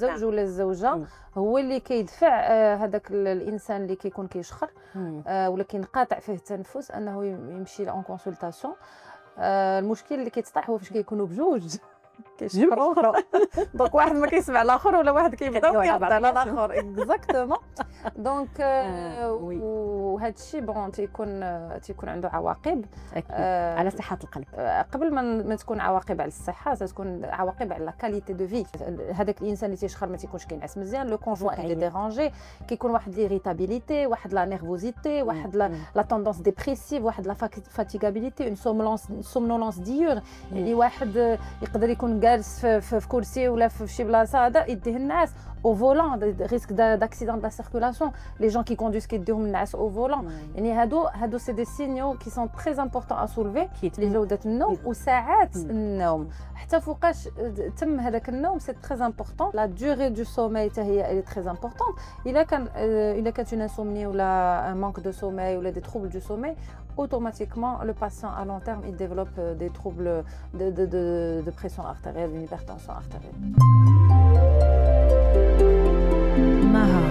الزوج ولا الزوجه هو اللي كيدفع هذاك الانسان اللي كيكون كيشخر ولا كينقطع فيه التنفس انه يمشي لون كونسلطاسيون. المشكل اللي كيتطرح هو فاش كيكونوا بجوج كيشخروا دونك واحد ما كيسمع الاخر ولا واحد كيبداو كيهضر على الاخر اكزاكتومون. دونك وهذا الشيء بون تيكون عنده عواقب على صحه القلب. قبل ما تكون عواقب على الصحه تكون عواقب على لا كاليتي دو في. هذاك الانسان اللي تيشخر ما تيكونش كينعس مزيان، لو كونجوان اللي ديرانجي، كيكون واحد ليريتابيليتي، واحد لا نيرفوزيتي، واحد لا توندونس ديبريسيف، واحد لا فاتيغابيليتي، اون سومنولونس ديور. يعني واحد يقدر يكون جالس في كرسي ولا في شي بلاصه هذا يديه الناس au volant, risque d'accident de la circulation, les gens qui conduisent qui يديهم النعاس au volant. يعني هادو c'est des signaux qui sont très importants à soulever اللي جودة النوم وساعات النوم حتى فوقاش تم هذاك النوم. c'est très important. La durée du sommeil حتى هي elle est très importante. إلا كانت une insomnie ولا un manque de sommeil ولا des troubles du sommeil, automatiquement le patient à long terme il développe des troubles de pression artérielle, une hypertension artérielle. Maha